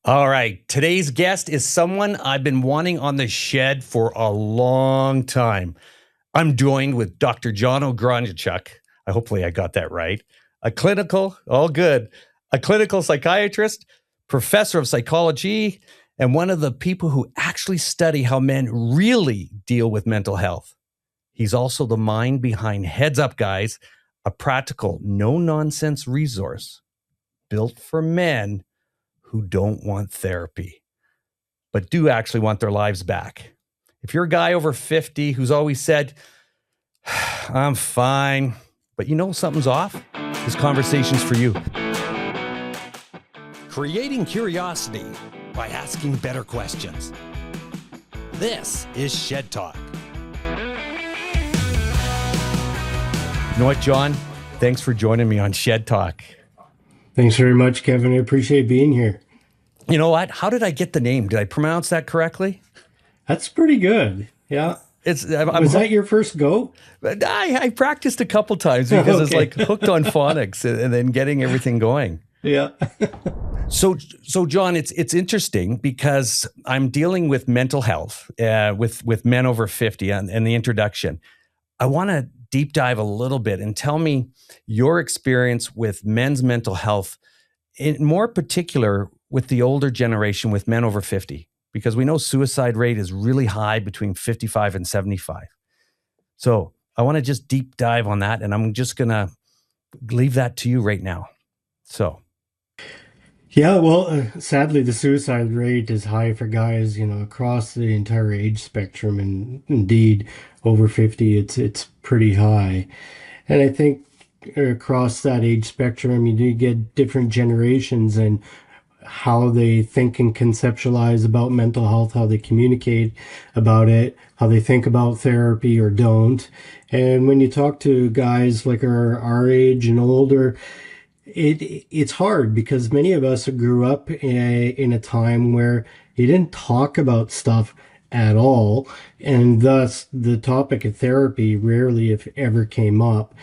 All right. Today's guest is someone I've been wanting on the shed for a long time. I'm joined with Dr. John Ogrodniczuk. Hopefully I got that right. A clinical psychiatrist, professor of psychology, and one of the people who actually study how men really deal with mental health. He's also the mind behind Heads Up Guys, a practical, no-nonsense resource built for men who don't want therapy, but do actually want their lives back. If you're a guy over 50 who's always said, I'm fine, but you know something's off, this conversation's for you. Creating curiosity by asking better questions. This is Shed Talk. You know what, John? Thanks for joining me on Shed Talk. Thanks very much, Kevin. I appreciate being here. You know what? How did I get the name? Did I pronounce that correctly? That's pretty good. Yeah. Was that your first go? I practiced a couple times because It's like hooked on phonics and then getting everything going. Yeah. So John, it's interesting because I'm dealing with mental health with men over 50 and the introduction. I want to deep dive a little bit and tell me your experience with men's mental health, in more particular with the older generation, with men over 50, because we know suicide rate is really high between 55 and 75. So I want to just deep dive on that, and I'm just going to leave that to you right now. So. Yeah, well, sadly, the suicide rate is high for guys, across the entire age spectrum, and indeed, over 50, it's pretty high. And I think across that age spectrum, you do get different generations and how they think and conceptualize about mental health, how they communicate about it, how they think about therapy or don't. And when you talk to guys like our age and older, it's hard because many of us grew up in a time where you didn't talk about stuff at all, and thus the topic of therapy rarely, if ever, came up.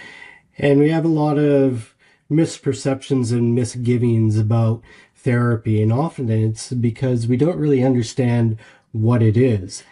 And we have a lot of misperceptions and misgivings about therapy, and often it's because we don't really understand what it is.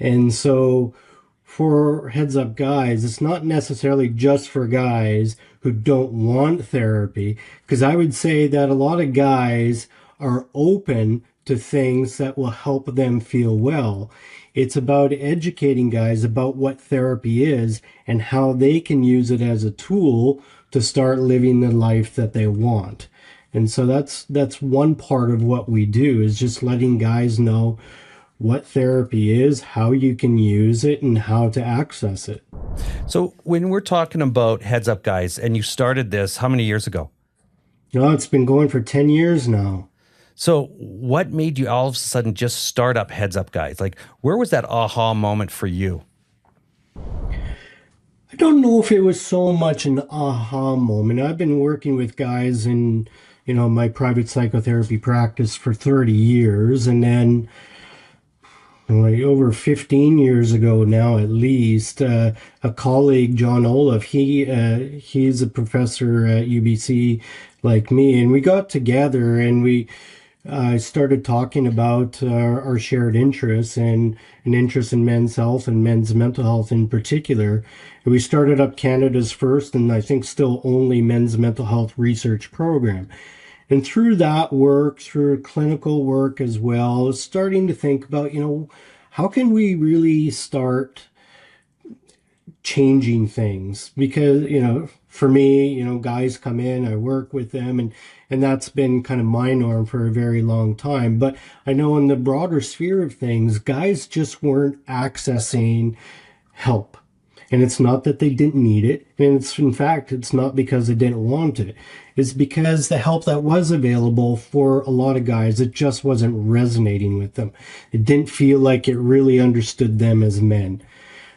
And so for Heads Up Guys, it's not necessarily just for guys who don't want therapy, because I would say that a lot of guys are open to things that will help them feel well. It's about educating guys about what therapy is and how they can use it as a tool to start living the life that they want. And so that's one part of what we do, is just letting guys know what therapy is, how you can use it, and how to access it. So when we're talking about Heads Up Guys, and you started this how many years ago? It's been going for 10 years now. So what made you all of a sudden just start up Heads Up Guys? Like, where was that aha moment for you? I don't know if it was so much an aha moment. I've been working with guys in, my private psychotherapy practice for 30 years. And then like over 15 years ago now, at least, a colleague, John Olaf, he's a professor at UBC like me. And we got together and we started talking about our shared interests and an interest in men's health and men's mental health in particular. And we started up Canada's first, and I think still only, men's mental health research program. And through that work, through clinical work as well, starting to think about, how can we really start changing things? Because, for me, guys come in, I work with them, and that's been kind of my norm for a very long time. But I know in the broader sphere of things, guys just weren't accessing help. And it's not that they didn't need it. And in fact, it's not because they didn't want it. It's because the help that was available for a lot of guys, it just wasn't resonating with them. It didn't feel like it really understood them as men.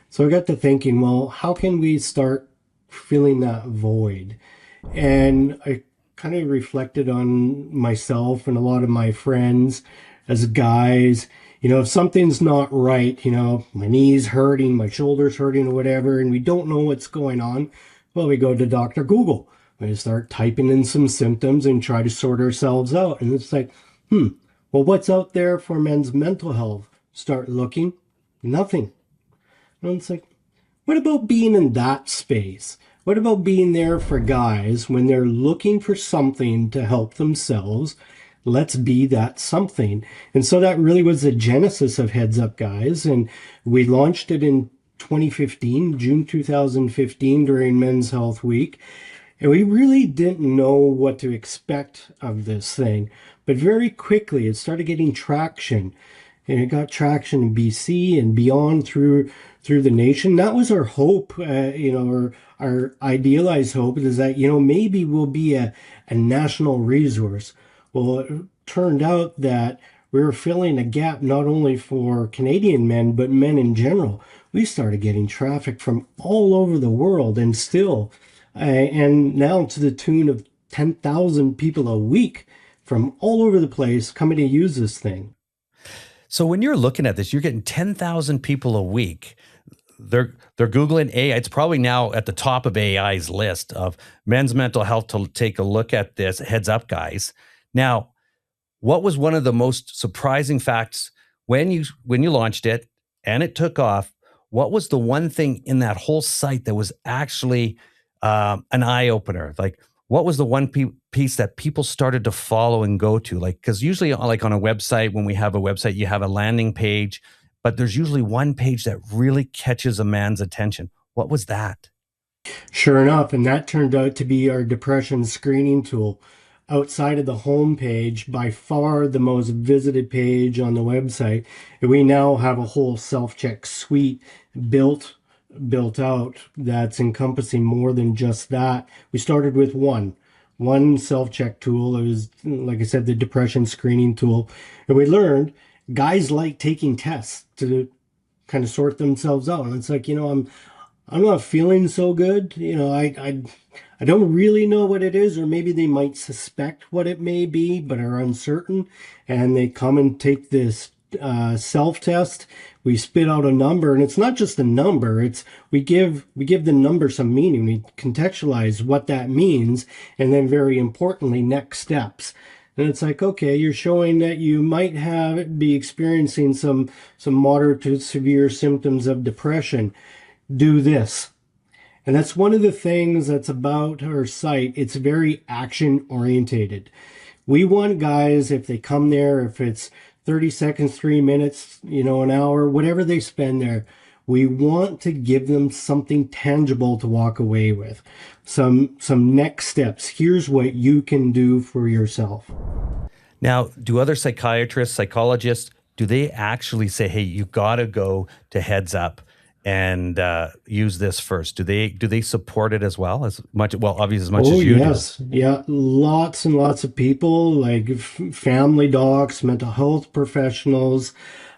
So I got to thinking, well, how can we start filling that void? And I kind of reflected on myself and a lot of my friends as guys. If something's not right, my knee's hurting, my shoulder's hurting or whatever, and we don't know what's going on, well, we go to Dr. Google. We start typing in some symptoms and try to sort ourselves out. And it's like, Well, what's out there for men's mental health? Start looking. Nothing. And it's like, what about being in that space? What about being there for guys when they're looking for something to help themselves? Let's be that something. And so that really was the genesis of Heads Up Guys. And we launched it in 2015, June 2015, during Men's Health Week. And we really didn't know what to expect of this thing. But very quickly, it started getting traction. And it got traction in BC and beyond through the nation. That was our hope, or our idealized hope, is that, maybe we'll be a national resource. Well, it turned out that we were filling a gap not only for Canadian men, but men in general. We started getting traffic from all over the world, and still, and now to the tune of 10,000 people a week from all over the place coming to use this thing. So when you're looking at this, you're getting 10,000 people a week. They're Googling AI. It's probably now at the top of AI's list of men's mental health to take a look at this. Heads Up Guys. Now, what was one of the most surprising facts when you launched it and it took off? What was the one thing in that whole site that was actually an eye opener? Like, what was the one piece that people started to follow and go to? Like, because usually, like on a website, when we have a website, you have a landing page, but there's usually one page that really catches a man's attention. What was that? Sure enough, and that turned out to be our depression screening tool. Outside of the home page, by far the most visited page on the website. And we now have a whole self-check suite built out that's encompassing more than just that. We started with one self-check tool. It was, like I said, the depression screening tool. And we learned guys like taking tests to kind of sort themselves out. And it's like, I'm not feeling so good. I don't really know what it is, or maybe they might suspect what it may be, but are uncertain. And they come and take this self-test. We spit out a number, and it's not just a number. It's we give the number some meaning. We contextualize what that means, and then very importantly, next steps. And it's like, okay, you're showing that you might be experiencing some moderate to severe symptoms of depression. Do this. And that's one of the things that's about our site. It's very action orientated. We want guys, if they come there, if it's 30 seconds, 3 minutes, an hour, whatever they spend there, we want to give them something tangible to walk away with. Some next steps. Here's what you can do for yourself. Now, do other psychiatrists, psychologists, do they actually say, hey, you got to go to Heads Up and use this first? Do they support it as well? As much, well, obviously as much as you yes. do? Yeah, lots and lots of people, like family docs, mental health professionals.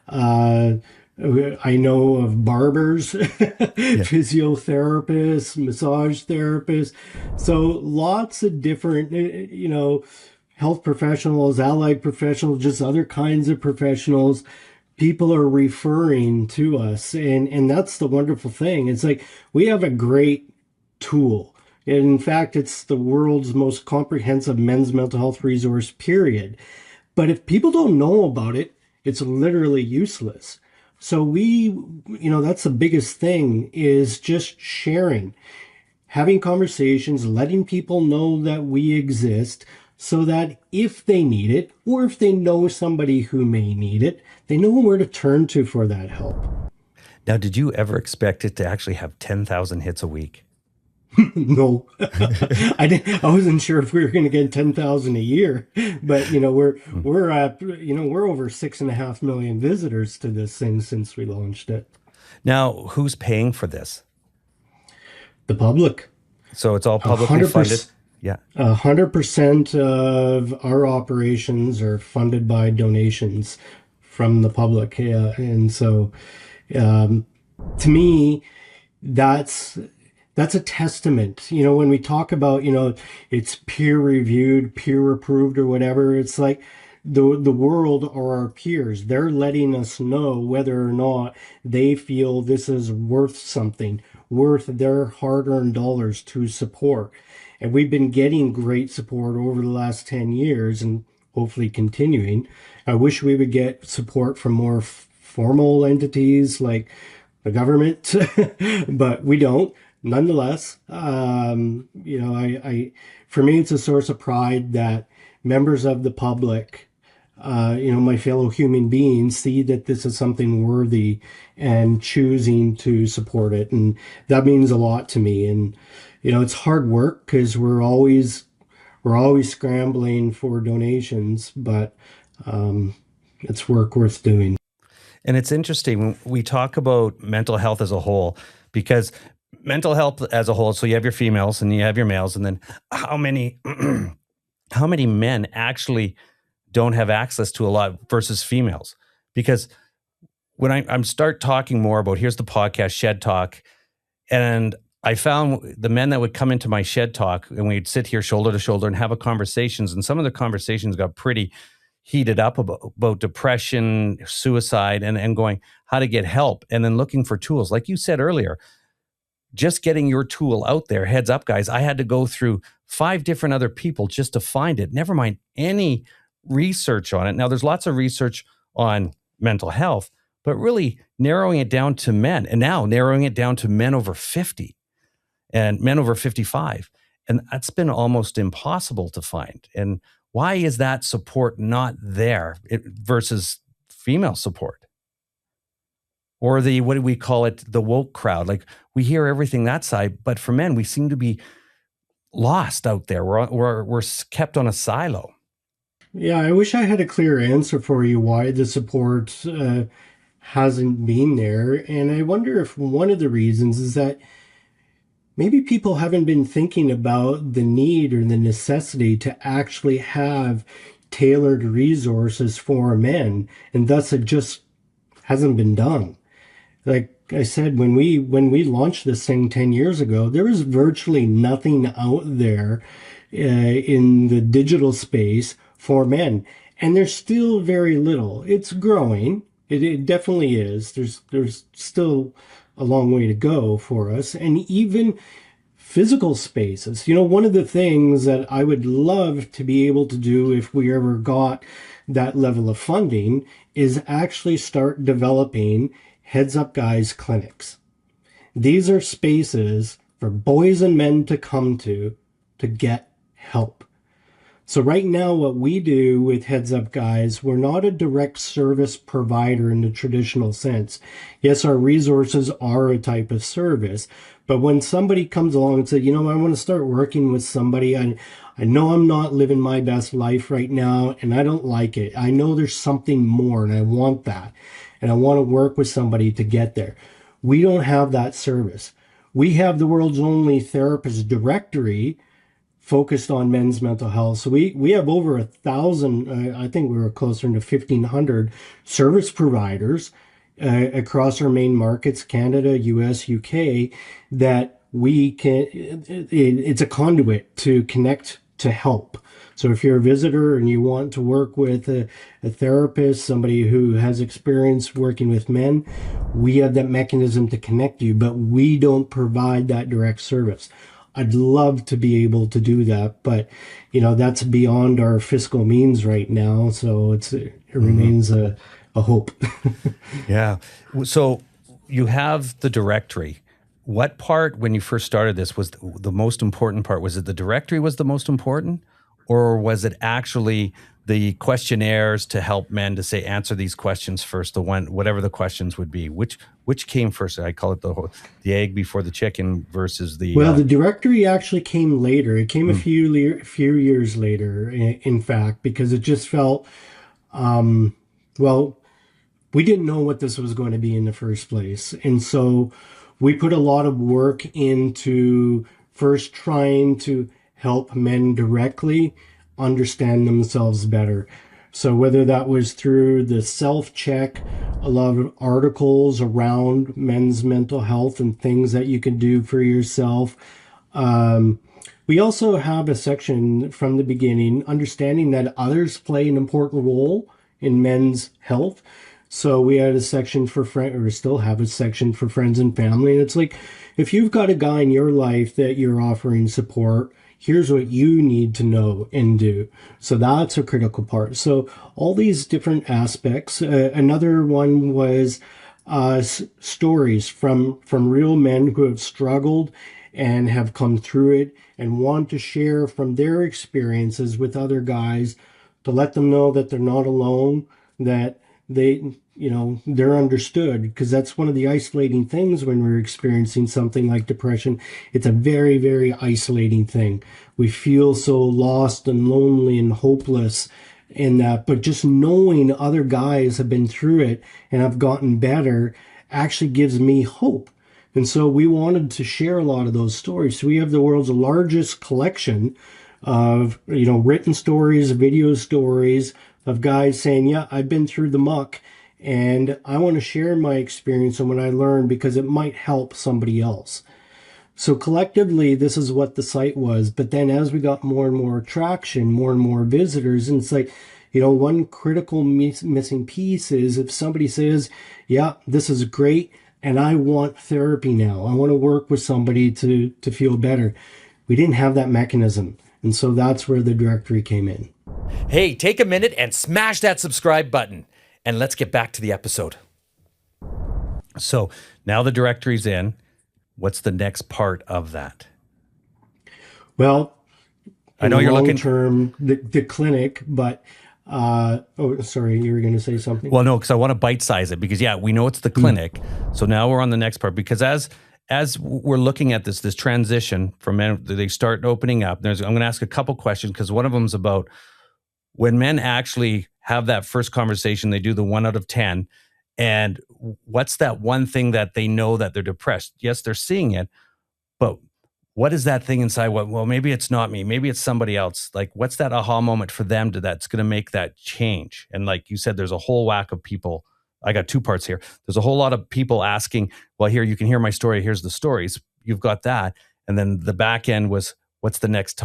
I know of barbers, physiotherapists, massage therapists. So lots of different, health professionals, allied professionals, just other kinds of professionals. People are referring to us, and that's the wonderful thing. It's like we have a great tool. And in fact, it's the world's most comprehensive men's mental health resource, period. But if people don't know about it, it's literally useless. So that's the biggest thing, is just sharing, having conversations, letting people know that we exist, so that if they need it, or if they know somebody who may need it, they know where to turn to for that help. Now, did you ever expect it to actually have 10,000 hits a week? No, I wasn't sure if we were going to get 10,000 a year, but we're at we're over 6.5 million visitors to this thing since we launched it. Now, who's paying for this? The public. So it's all publicly funded. Yeah, 100% of our operations are funded by donations from the public. Yeah, and so to me, that's a testament. When we talk about, it's peer reviewed, peer approved, or whatever, it's like the world or our peers, they're letting us know whether or not they feel this is worth something, worth their hard-earned dollars to support. And we've been getting great support over the last 10 years, and hopefully continuing. I wish we would get support from more formal entities like the government, but we don't. Nonetheless, for me, it's a source of pride that members of the public, my fellow human beings, see that this is something worthy and choosing to support it. And that means a lot to me. And, it's hard work because we're always scrambling for donations, but it's work worth doing. And it's interesting when we talk about mental health as a whole, because mental health as a whole, so you have your females and you have your males, and then how many men actually don't have access to a lot versus females? Because when I start talking more about, here's the podcast, Shed Talk, and I found the men that would come into my Shed Talk and we'd sit here shoulder to shoulder and have conversations, and some of the conversations got pretty heated up about depression, suicide, and going how to get help, and then looking for tools. Like you said earlier, just getting your tool out there, Heads Up Guys, I had to go through 5 different other people just to find it, never mind any research on it. Now, there's lots of research on mental health, but really narrowing it down to men, and now narrowing it down to men over 50 and men over 55. And that's been almost impossible to find. And why is that support not there versus female support? Or the, what do we call it, the woke crowd? Like, we hear everything that side, but for men, we seem to be lost out there. We're kept on a silo. Yeah, I wish I had a clear answer for you why the support hasn't been there. And I wonder if one of the reasons is that maybe people haven't been thinking about the need or the necessity to actually have tailored resources for men, and thus it just hasn't been done. Like I said, when we launched this thing 10 years ago, there was virtually nothing out there in the digital space for men, and there's still very little. It's growing. It definitely is. There's still a long way to go for us. And even physical spaces. One of the things that I would love to be able to do if we ever got that level of funding is actually start developing Heads Up Guys clinics. These are spaces for boys and men to come to get help. So right now, what we do with Heads Up Guys, we're not a direct service provider in the traditional sense. Yes, our resources are a type of service, but when somebody comes along and says, I want to start working with somebody, I know I'm not living my best life right now, and I don't like it. I know there's something more, and I want that, and I want to work with somebody to get there. We don't have that service. We have the world's only therapist directory focused on men's mental health. So we have over 1,000, I think we were closer to 1,500 service providers across our main markets, Canada, US, UK, that we can, it's a conduit to connect to help. So if you're a visitor and you want to work with a therapist, somebody who has experience working with men, we have that mechanism to connect you, but we don't provide that direct service. I'd love to be able to do that, but that's beyond our fiscal means right now. So it remains a hope. Yeah. So you have the directory. What part, when you first started this, was the most important part? Was it the directory was the most important, or was it actually the questionnaires to help men to say, answer these questions first, whatever the questions would be? Which came first? I call it the egg before the chicken versus the... Well, the directory actually came later. It came a few years later, in fact, because it just felt, we didn't know what this was going to be in the first place. And so we put a lot of work into first trying to help men directly understand themselves better. So whether that was through the self-check, a lot of articles around men's mental health and things that you can do for yourself. We also have a section from the beginning, understanding that others play an important role in men's health. So we had a section for still have a section for friends and family. And it's like, if you've got a guy in your life that you're offering support, Here's what you need to know and do. So that's a critical part. So all these different aspects. Another one was stories from real men who have struggled and have come through it and want to share from their experiences with other guys to let them know that they're not alone, that they're understood, because that's one of the isolating things when we're experiencing something like depression. It's a very, very isolating thing. We feel so lost and lonely and hopeless in that, but just knowing other guys have been through it and have gotten better actually gives me hope. And so we wanted to share a lot of those stories. So we have the world's largest collection of, written stories, video stories of guys saying, yeah, I've been through the muck and I want to share my experience and what I learned because it might help somebody else. So collectively, this is what the site was. But then as we got more and more traction, more and more visitors, and it's like, one critical missing piece is if somebody says, yeah, this is great, and I want therapy now. I want to work with somebody to feel better. We didn't have that mechanism. And so that's where the directory came in. Hey, take a minute and smash that subscribe button. And let's get back to the episode. So now the directory's in. What's the next part of that? Well, I know you're looking term the clinic, but sorry, you were going to say something. Well, no, because I want to bite size it because we know it's the clinic. So now we're on the next part because as we're looking at this transition from men, they start opening up. I'm going to ask a couple questions because one of them is about when men actually have that first conversation, they do the 1 out of 10. And what's that one thing that they know that they're depressed? Yes, they're seeing it, but what is that thing inside? Well, maybe it's not me. Maybe it's somebody else. Like, what's that aha moment for them that's going to make that change? And like you said, there's a whole whack of people. I got 2 parts here. There's a whole lot of people asking, well, here, you can hear my story. Here's the stories. You've got that. And then the back end was, what's the next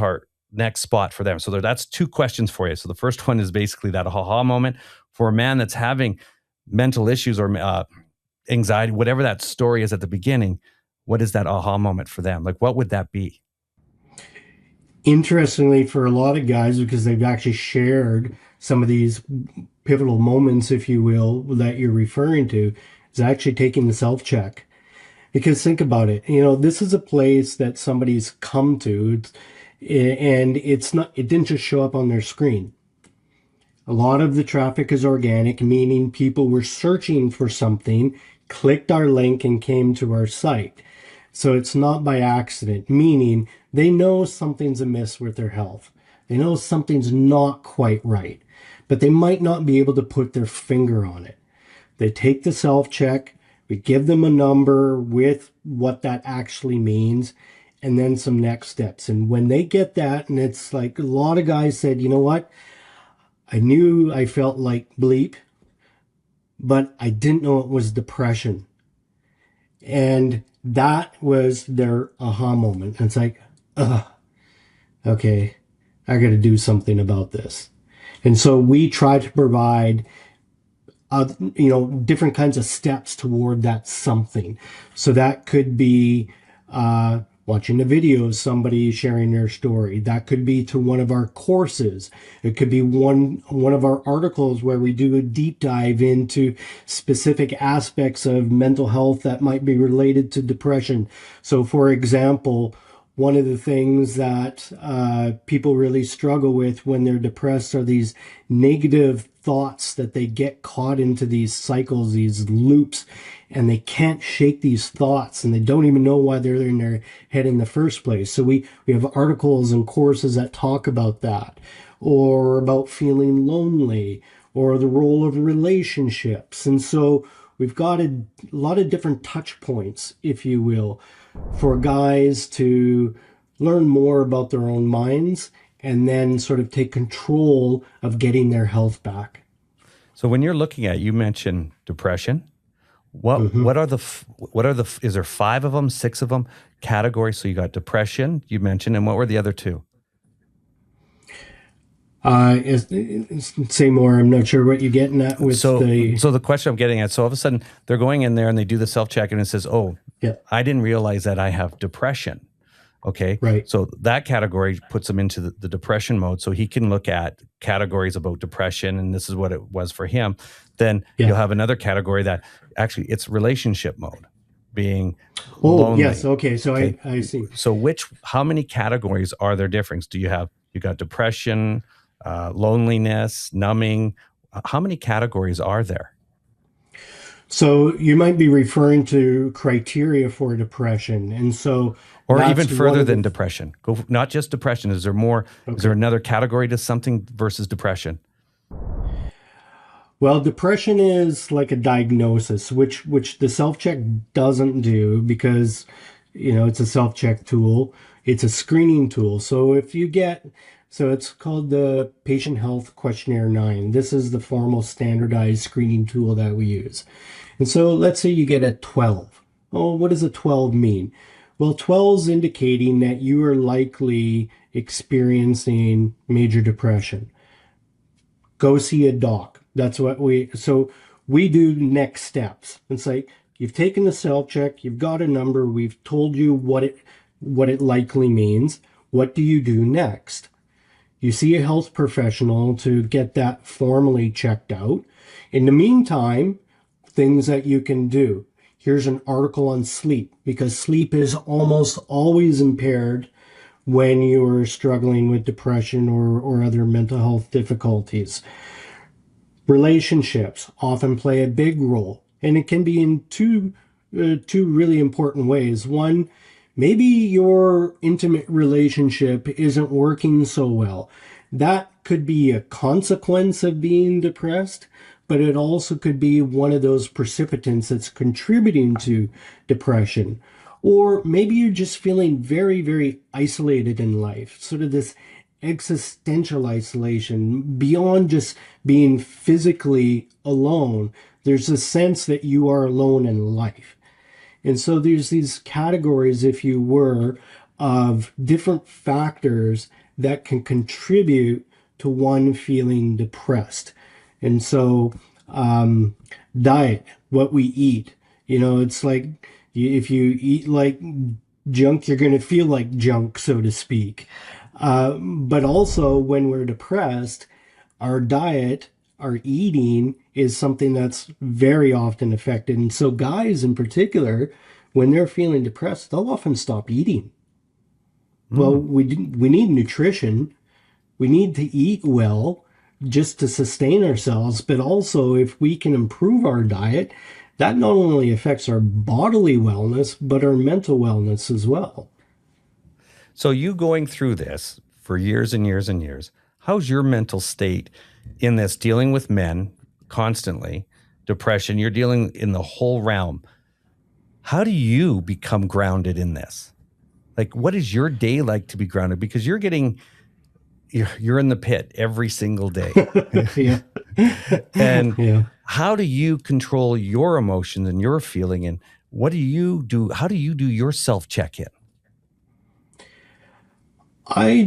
spot for them? So that's 2 questions for you. So the first one is basically that aha moment for a man that's having mental issues or anxiety, whatever that story is at the beginning. What is that aha moment for them? Like, what would that be? Interestingly, for a lot of guys, because they've actually shared some of these pivotal moments, if you will, that you're referring to, is actually taking the self-check. Because think about it, this is a place that somebody's come to, and it didn't just show up on their screen. A lot of the traffic is organic, meaning people were searching for something, clicked our link, and came to our site. So it's not by accident, meaning they know something's amiss with their health. They know something's not quite right, but they might not be able to put their finger on it. They take the self-check, we give them a number with what that actually means, and then some next steps. And when they get that, and it's like a lot of guys said, you know what? I knew I felt like bleep, but I didn't know it was depression. And that was their aha moment. It's like, okay, I got to do something about this. And so we try to provide, different kinds of steps toward that something. So that could be watching a video of somebody sharing their story. That could be to one of our courses. It could be one of our articles where we do a deep dive into specific aspects of mental health that might be related to depression. So for example, one of the things that people really struggle with when they're depressed are these negative thoughts that they get caught into these cycles, these loops, and they can't shake these thoughts and they don't even know why they're in their head in the first place. So we have articles and courses that talk about that, or about feeling lonely, or the role of relationships. And so we've got a lot of different touch points, if you will, for guys to learn more about their own minds and then sort of take control of getting their health back. So when you're looking at, you mentioned depression. What are the is there 5 of them, 6 of them categories? So you got depression, you mentioned, and what were the other 2? Say more. I'm not sure what you're getting at with So the question I'm getting at, so all of a sudden they're going in there and they do the self-check and it says, oh, yeah, I didn't realize that I have depression. Okay. Right. So that category puts him into the depression mode. So he can look at categories about depression, and this is what it was for him. Then you'll have another category that actually it's relationship mode, being lonely. Yes. Okay. So I see. So how many categories are there difference? You got depression, loneliness, numbing. How many categories are there? So you might be referring to criteria for depression. And so, or even further than depression. Go not just depression. Is there more? Okay. Is there another category to something versus depression? Well, depression is like a diagnosis, which the self-check doesn't do, because, it's a self-check tool. It's a screening tool. So it's called the Patient Health Questionnaire 9. This is the formal standardized screening tool that we use. And so let's say you get a 12. Oh, what does a 12 mean? Well, 12 is indicating that you are likely experiencing major depression. Go see a doc. That's what we do next steps. It's like, you've taken the self-check, you've got a number, we've told you what it likely means. What do you do next? You see a health professional to get that formally checked out. In the meantime, things that you can do. Here's an article on sleep, because sleep is almost always impaired when you are struggling with depression or other mental health difficulties. Relationships often play a big role, and it can be in two really important ways. One, maybe your intimate relationship isn't working so well. That could be a consequence of being depressed, but it also could be one of those precipitants that's contributing to depression. Or maybe you're just feeling very, very isolated in life, sort of this existential isolation beyond just being physically alone. There's a sense that you are alone in life. And so there's these categories, if you were, of different factors that can contribute to one feeling depressed. And so diet, what we eat, it's like, if you eat like junk, you're going to feel like junk, so to speak. But also when we're depressed, our diet, our eating is something that's very often affected. And so guys in particular, when they're feeling depressed, they'll often stop eating. Well, we need nutrition. We need to eat well just to sustain ourselves. But also, if we can improve our diet, that not only affects our bodily wellness, but our mental wellness as well. So you going through this for years and years and years, how's your mental state in this, dealing with men constantly, depression, you're dealing in the whole realm. How do you become grounded in this? Like, what is your day like to be grounded? Because you're in the pit every single day. And how do you control your emotions and your feeling? And what do you do? How do you do your self-check-in? I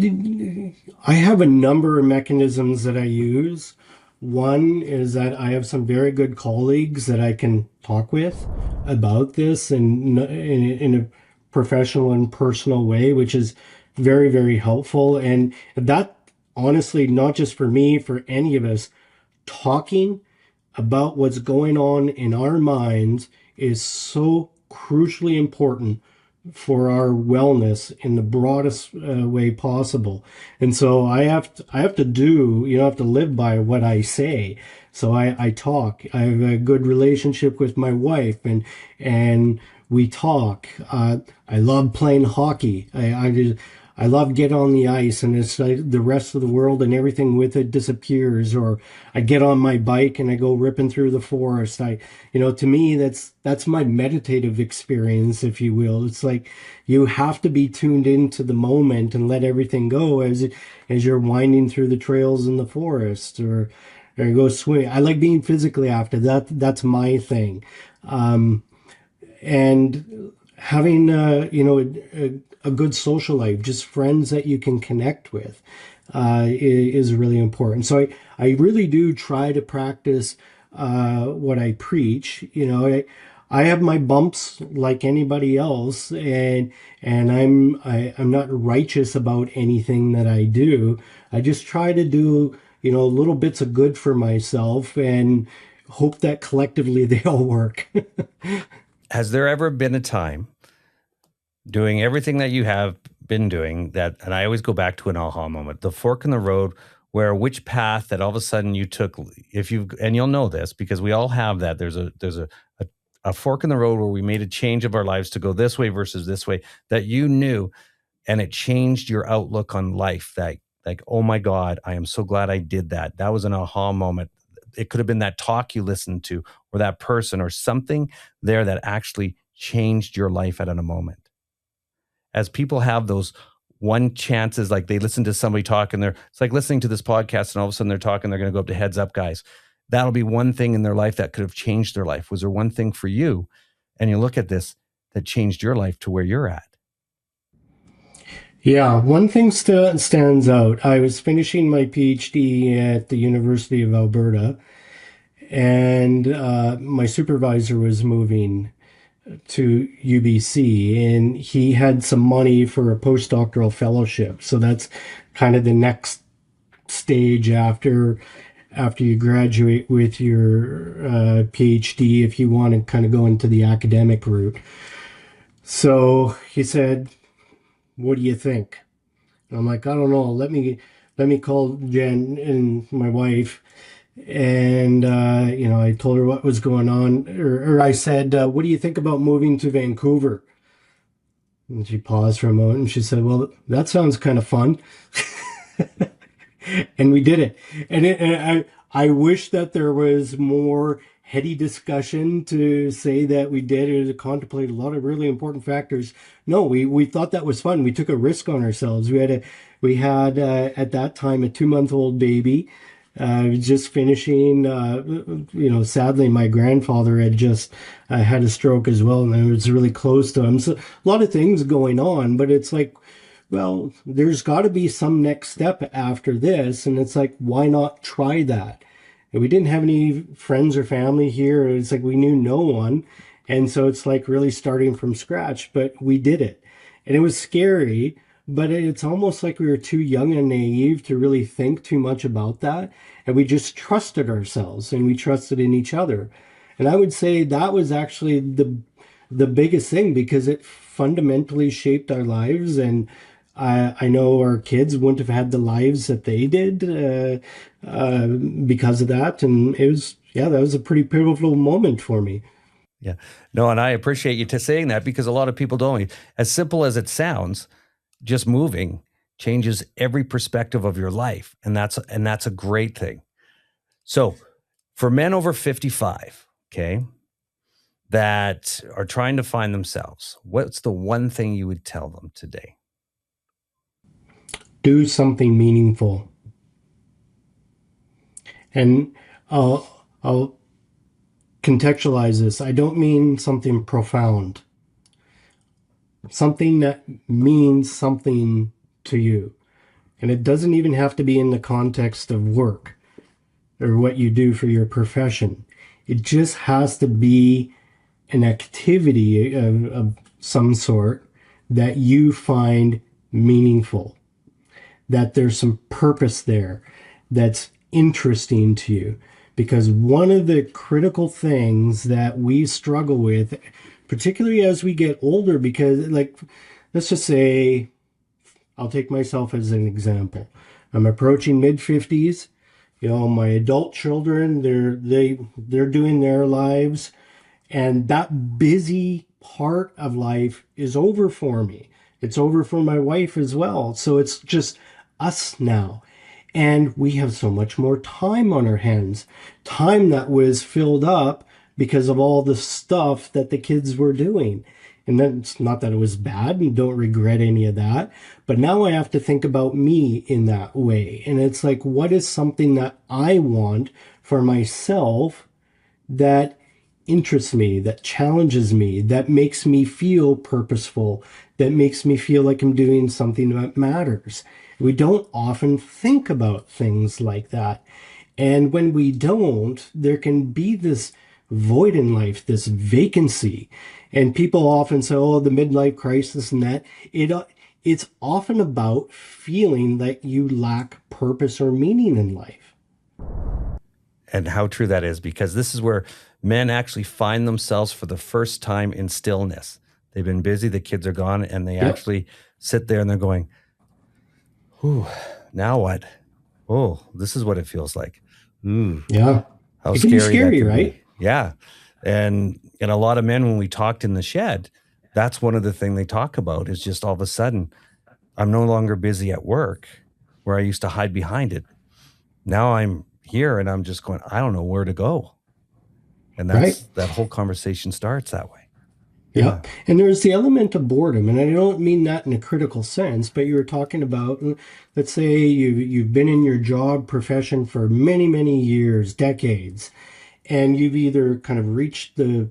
have a number of mechanisms that I use. One is that I have some very good colleagues that I can talk with about this and in a professional and personal way, which is very, very helpful. And that, honestly, not just for me, for any of us, talking about what's going on in our minds is so crucially important for our wellness in the broadest way possible. And so I have to live by what I say. So I talk. I have a good relationship with my wife, and we talk. I love playing hockey. I love getting on the ice, and it's like the rest of the world and everything with it disappears. Or I get on my bike and I go ripping through the forest. To me, that's my meditative experience, if you will. It's like you have to be tuned into the moment and let everything go as you're winding through the trails in the forest, or go swimming. I like being physically active. That's my thing. And having a good social life, just friends that you can connect with, is really important. So I really do try to practice what I preach. I have my bumps like anybody else, and I'm not righteous about anything that I do. I just try to do, little bits of good for myself and hope that collectively they all work. Has there ever been a time doing everything that you have been doing that, and I always go back to an aha moment, the fork in the road, where which path that all of a sudden you took, if you, and you'll know this because we all have that, there's a fork in the road where we made a change of our lives to go this way versus this way that you knew, and it changed your outlook on life, that like, oh my God, I am so glad I did that. That was an aha moment. It could have been that talk you listened to or that person or something there that actually changed your life at a moment. As people have those one chances, like they listen to somebody talk and it's like listening to this podcast and all of a sudden they're talking, they're going to go up to Heads Up Guys. That'll be one thing in their life that could have changed their life. Was there one thing for you? And you look at this that changed your life to where you're at. Yeah, one thing stands out. I was finishing my PhD at the University of Alberta, and my supervisor was moving to UBC, and he had some money for a postdoctoral fellowship. So that's kind of the next stage after you graduate with your PhD, if you want to kind of go into the academic route. So he said, "What do you think?" And I'm like, "I don't know. Let me call Jen and my wife." And I told her what was going on, or I said, "What do you think about moving to Vancouver?" And she paused for a moment and she said, "Well, that sounds kind of fun." And we did it. And I wish that there was more heady discussion to say that we did it, to contemplate a lot of really important factors. No, we thought that was fun. We took a risk on ourselves. We had at that time a 2-month-old baby. Just finishing, sadly, my grandfather had just had a stroke as well, and I was really close to him. So a lot of things going on, but it's like, well, there's got to be some next step after this. And it's like, why not try that? And we didn't have any friends or family here. It's like we knew no one. And so it's like really starting from scratch, but we did it. And it was scary, but it's almost like we were too young and naive to really think too much about that. And we just trusted ourselves and we trusted in each other. And I would say that was actually the biggest thing, because it fundamentally shaped our lives. And I know our kids wouldn't have had the lives that they did because of that. And that was a pretty pivotal moment for me. Yeah. No, and I appreciate you saying that, because a lot of people don't. As simple as it sounds, just moving changes every perspective of your life. And that's a great thing. So for men over 55, okay, that are trying to find themselves, what's the one thing you would tell them today? Do something meaningful. And I'll contextualize this. I don't mean something profound. Something that means something to you. And it doesn't even have to be in the context of work or what you do for your profession. It just has to be an activity of some sort that you find meaningful, that there's some purpose there that's interesting to you. Because one of the critical things that we struggle with, particularly as we get older, because like, let's just say, I'll take myself as an example. I'm approaching mid-50s. My adult children, they're doing their lives, and that busy part of life is over for me. It's over for my wife as well. So it's just us now. And we have so much more time on our hands, time that was filled up because of all the stuff that the kids were doing. And that's not that it was bad, and don't regret any of that. But now I have to think about me in that way. And it's like, what is something that I want for myself that interests me, that challenges me, that makes me feel purposeful, that makes me feel like I'm doing something that matters? We don't often think about things like that. And when we don't, there can be this void in life, this vacancy. And people often say, oh, the midlife crisis and that. It's often about feeling that you lack purpose or meaning in life. And how true that is, because this is where men actually find themselves for the first time in stillness. They've been busy, the kids are gone, and they actually sit there and they're going, ooh, now what? Oh, this is what it feels like. Ooh. Yeah. How it can be scary, that can right? be. Yeah. And a lot of men, when we talked in the shed, that's one of the things they talk about is just all of a sudden, I'm no longer busy at work where I used to hide behind it. Now I'm here and I'm just going, I don't know where to go. And that whole conversation starts that way. Yeah. And there's the element of boredom. And I don't mean that in a critical sense, but you were talking about, let's say you've been in your job profession for many, many years, decades, and you've either kind of reached the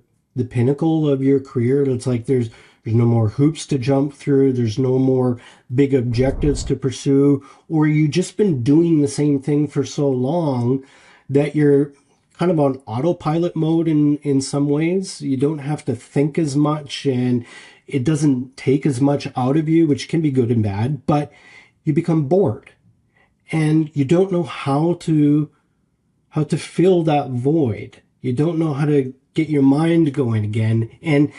pinnacle of your career. It's like there's no more hoops to jump through. There's no more big objectives to pursue, or you've just been doing the same thing for so long that you're kind of on autopilot mode in some ways. You don't have to think as much and it doesn't take as much out of you, which can be good and bad, but you become bored and you don't know how to fill that void. You don't know how to get your mind going again. And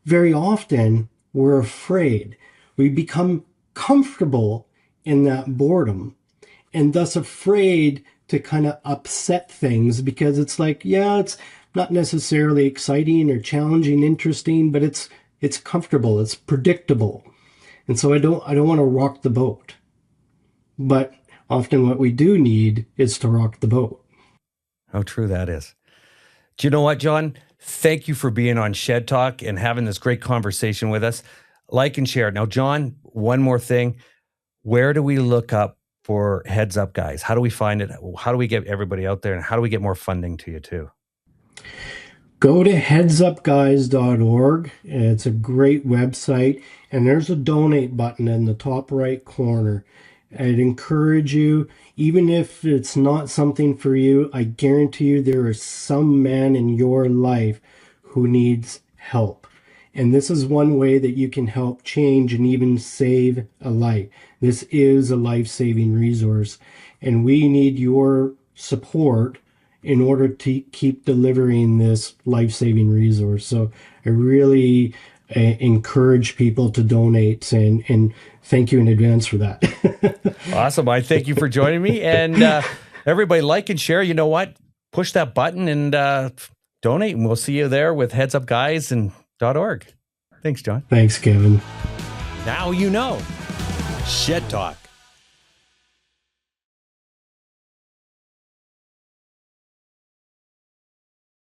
very often we're afraid. We become comfortable in that boredom and thus afraid to kind of upset things because it's like, yeah, it's not necessarily exciting or challenging, interesting, but it's comfortable, it's predictable. And so I don't want to rock the boat. But often what we do need is to rock the boat. How true that is. Do you know what, John? Thank you for being on Shed Talk and having this great conversation with us. Like and share. Now, John, one more thing. Where do we look up for Heads Up Guys? How do we find it? How do we get everybody out there? And how do we get more funding to you too? Go to HeadsUpGuys.org. It's a great website. And there's a donate button in the top right corner. I'd encourage you, even if it's not something for you, I guarantee you there is some man in your life who needs help. And this is one way that you can help change and even save a life. This is a life-saving resource. And we need your support in order to keep delivering this life-saving resource. So I really encourage people to donate and thank you in advance for that. Awesome. I thank you for joining me. And everybody like and share. You know what? Push that button and donate, and we'll see you there with Heads Up Guys and .org. Thanks, John. Thanks, Kevin. Now you know. Shed Talk.